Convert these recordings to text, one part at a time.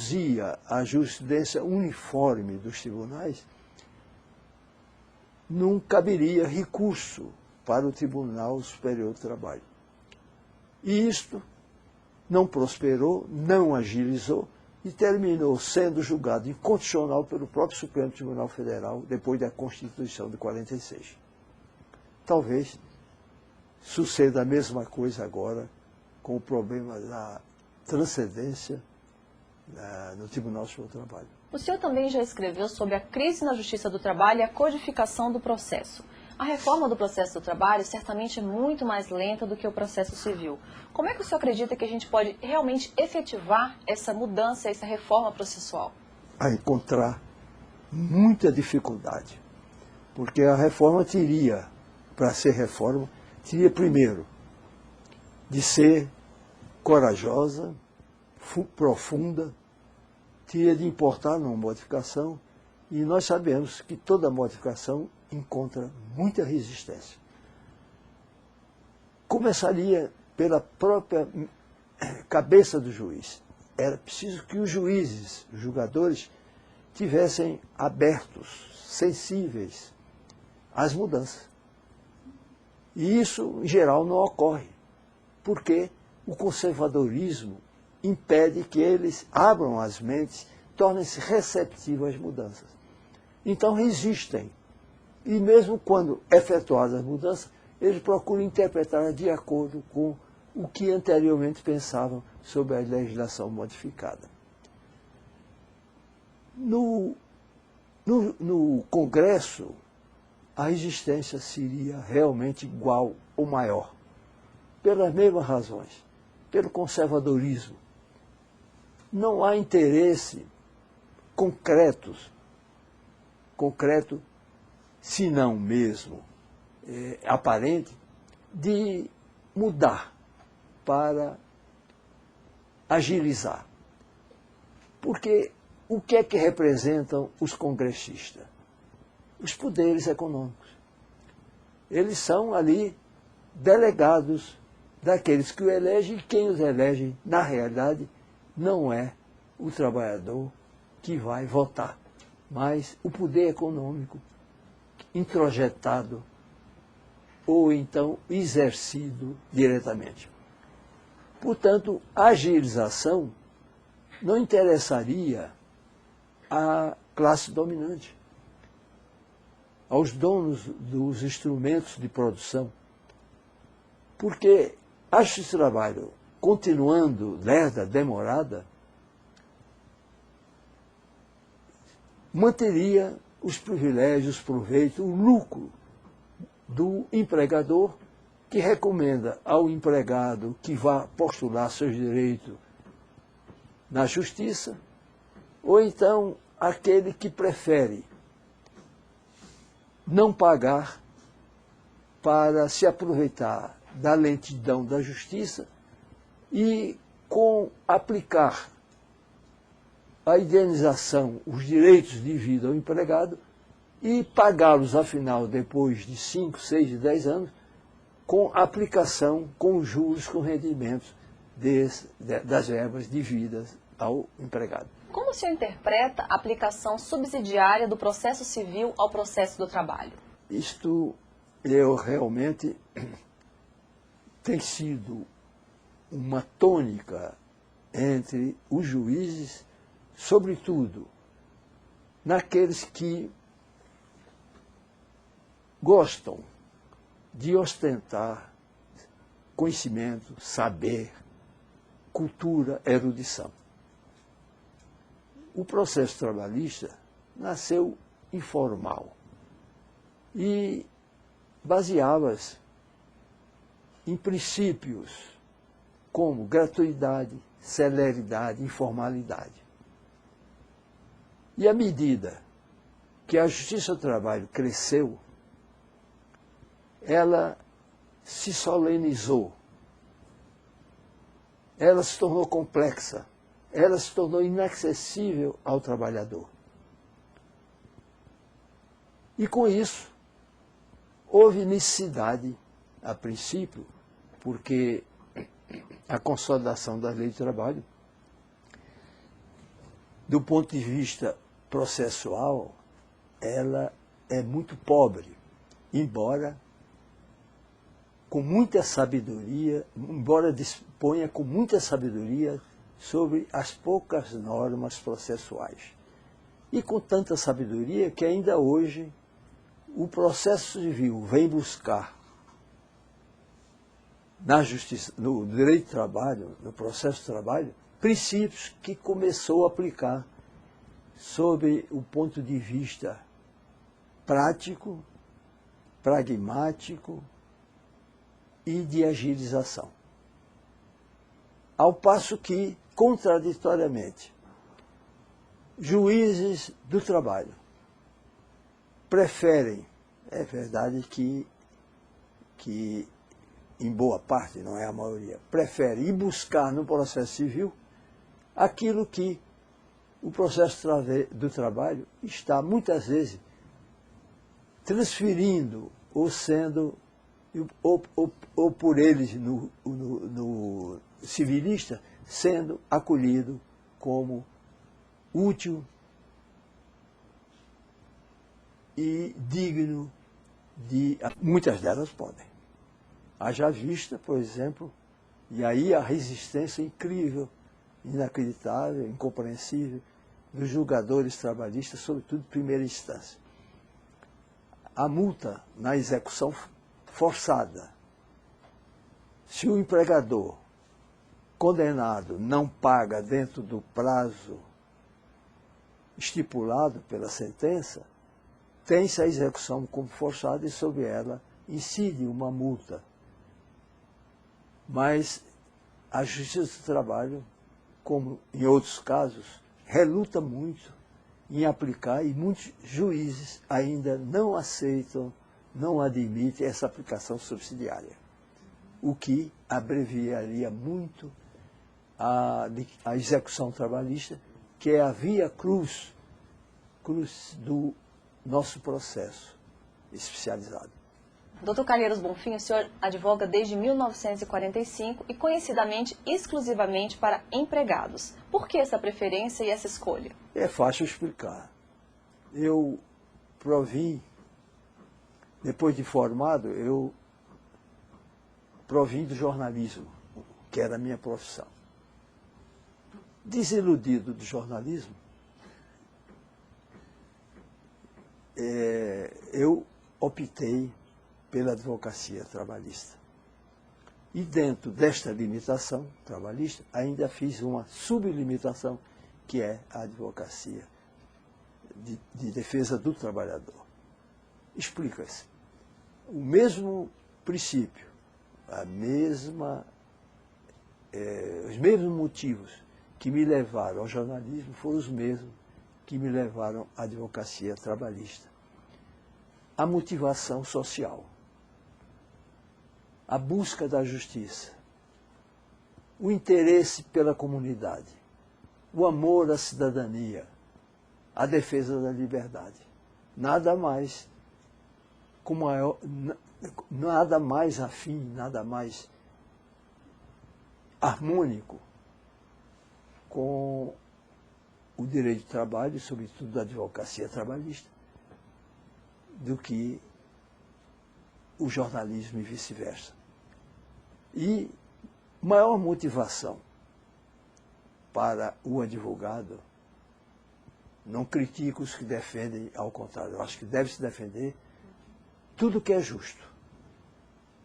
reduzia a jurisprudência uniforme dos tribunais, não caberia recurso para o Tribunal Superior do Trabalho. E isto não prosperou, não agilizou e terminou sendo julgado inconstitucional pelo próprio Supremo Tribunal Federal depois da Constituição de 46. Talvez suceda a mesma coisa agora com o problema da transcendência no Tribunal Superior do Trabalho. O senhor também já escreveu sobre a crise na Justiça do Trabalho e a codificação do processo. A reforma do processo do trabalho certamente é muito mais lenta do que o processo civil. Como é que o senhor acredita que a gente pode realmente efetivar essa mudança, essa reforma processual? A encontrar muita dificuldade, porque a reforma teria, para ser reforma, teria primeiro de ser corajosa, profunda, teria de importar numa modificação, e nós sabemos que toda modificação encontra muita resistência. Começaria pela própria cabeça do juiz. Era preciso que os juízes, os julgadores, tivessem abertos, sensíveis às mudanças. E isso, em geral, não ocorre, porque o conservadorismo impede que eles abram as mentes, tornem-se receptivos às mudanças. Então resistem. E mesmo quando efetuadas as mudanças, eles procuram interpretar de acordo com o que anteriormente pensavam sobre a legislação modificada. No Congresso, a resistência seria realmente igual ou maior, pelas mesmas razões, pelo conservadorismo. Não há interesse concreto, se não mesmo aparente, de mudar para agilizar. Porque o que é que representam os congressistas? Os poderes econômicos. Eles são ali delegados daqueles que o elegem, e quem os elege, na realidade, não é o trabalhador que vai votar, mas o poder econômico introjetado ou então exercido diretamente. Portanto, a agilização não interessaria à classe dominante, aos donos dos instrumentos de produção, porque a justiça do trabalho, continuando lerda, demorada, manteria os privilégios, os proveitos, o lucro do empregador, que recomenda ao empregado que vá postular seus direitos na justiça, ou então aquele que prefere não pagar para se aproveitar da lentidão da justiça e com aplicar a indenização, os direitos devidos ao empregado e pagá-los, afinal, depois de 5, 6, 10 anos, com aplicação, com juros, com rendimentos das verbas devidas ao empregado. Como o senhor interpreta a aplicação subsidiária do processo civil ao processo do trabalho? Isto realmente tem sido uma tônica entre os juízes, sobretudo naqueles que gostam de ostentar conhecimento, saber, cultura, erudição. O processo trabalhista nasceu informal e baseava-se em princípios como gratuidade, celeridade, informalidade. E à medida que a justiça do trabalho cresceu, ela se solenizou, ela se tornou complexa, ela se tornou inacessível ao trabalhador. E com isso, houve necessidade, a princípio, porque a consolidação da lei do trabalho do ponto de vista processual, ela é muito pobre, embora com muita sabedoria, embora disponha com muita sabedoria sobre as poucas normas processuais. E com tanta sabedoria que ainda hoje o processo civil vem buscar na justiça, no direito do trabalho, no processo de trabalho, princípios que começou a aplicar sob o ponto de vista prático, pragmático e de agilização. Ao passo que, contraditoriamente, juízes do trabalho preferem, é verdade que em boa parte, não é a maioria, preferem ir buscar no processo civil aquilo que o processo do trabalho está, muitas vezes, transferindo ou sendo, ou por eles, no civilista, sendo acolhido como útil e digno de... Muitas delas podem. Haja vista, por exemplo, e aí a resistência incrível, inacreditável, incompreensível, dos julgadores trabalhistas, sobretudo de primeira instância. A multa na execução forçada. Se o empregador condenado não paga dentro do prazo estipulado pela sentença, tem-se a execução como forçada e sobre ela incide uma multa. Mas a Justiça do Trabalho, como em outros casos, reluta muito em aplicar e muitos juízes ainda não aceitam, não admitem essa aplicação subsidiária, o que abreviaria muito a execução trabalhista, que é a via cruz do nosso processo especializado. Dr. Calheiros Bonfim, o senhor advoga desde 1945 e conhecidamente exclusivamente para empregados. Por que essa preferência e essa escolha? É fácil explicar. Eu provim, depois de formado, eu provim do jornalismo, que era a minha profissão. Desiludido do jornalismo, eu optei pela advocacia trabalhista. E dentro desta limitação trabalhista, ainda fiz uma sublimitação, que é a advocacia de defesa do trabalhador. Explica-se. O mesmo princípio, os mesmos motivos que me levaram ao jornalismo foram os mesmos que me levaram à advocacia trabalhista. A motivação social, a busca da justiça, o interesse pela comunidade, o amor à cidadania, a defesa da liberdade. Nada mais afim, nada mais harmônico com o direito do trabalho, sobretudo da advocacia trabalhista, do que o jornalismo e vice-versa. E maior motivação para o advogado, não critico os que defendem, ao contrário, eu acho que deve se defender tudo que é justo.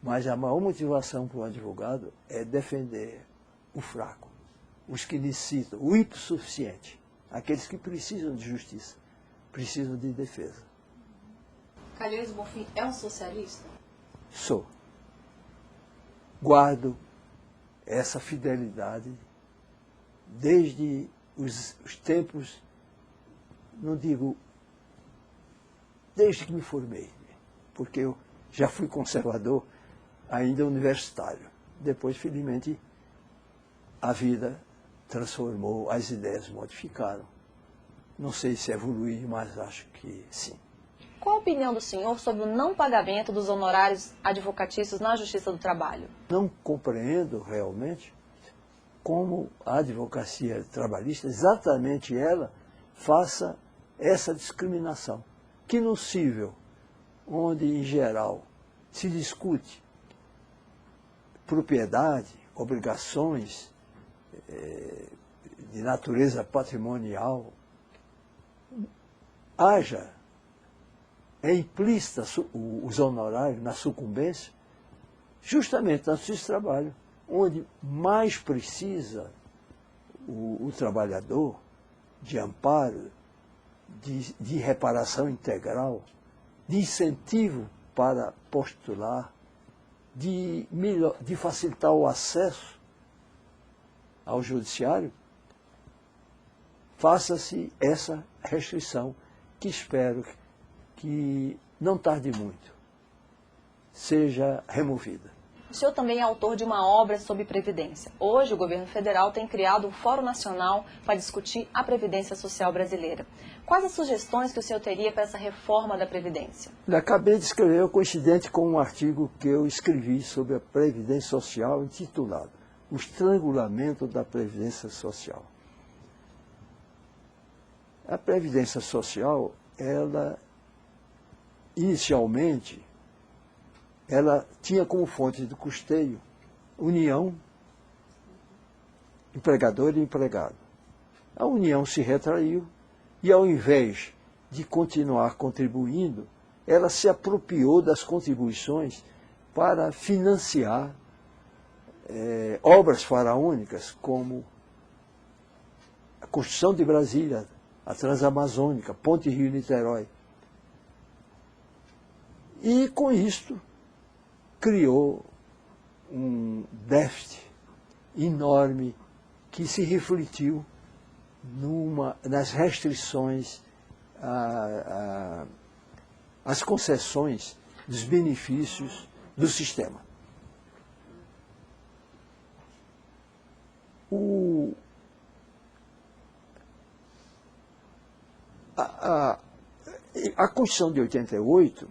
Mas a maior motivação para o advogado é defender o fraco, os que necessitam, o hipossuficiente, aqueles que precisam de justiça, precisam de defesa. Calheiros Bonfim é um socialista? Sou. Guardo essa fidelidade desde os tempos, não digo, desde que me formei, porque eu já fui conservador, ainda universitário. Depois, felizmente, a vida transformou, as ideias modificaram. Não sei se evolui, mas acho que sim. Qual a opinião do senhor sobre o não pagamento dos honorários advocatícios na Justiça do Trabalho? Não compreendo realmente como a advocacia trabalhista, exatamente ela, faça essa discriminação. Que no cível, onde em geral se discute propriedade, obrigações de natureza patrimonial, haja, é implícita os honorários na sucumbência, justamente na justiça do trabalho, onde mais precisa o trabalhador de amparo, de reparação integral, de incentivo para postular, de facilitar o acesso ao judiciário, faça-se essa restrição, que espero que não tarde muito seja removida. O senhor também é autor de uma obra sobre Previdência. Hoje, o governo federal tem criado um Fórum Nacional para discutir a Previdência Social brasileira. Quais as sugestões que o senhor teria para essa reforma da Previdência? Eu acabei de escrever, coincidente com um artigo que eu escrevi sobre a Previdência Social, intitulado O Estrangulamento da Previdência Social. A Previdência Social, ela, inicialmente, ela tinha como fonte de custeio união, empregador e empregado. A união se retraiu e, ao invés de continuar contribuindo, ela se apropriou das contribuições para financiar obras faraônicas, como a construção de Brasília, a Transamazônica, Ponte Rio-Niterói. E, com isto, criou um déficit enorme que se refletiu nas restrições às concessões dos benefícios do sistema. A Constituição de 88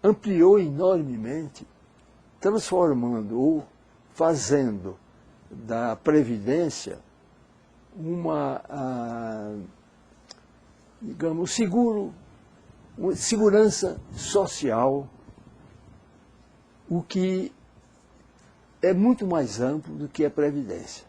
ampliou enormemente, transformando ou fazendo da Previdência digamos, segurança social, o que é muito mais amplo do que a Previdência.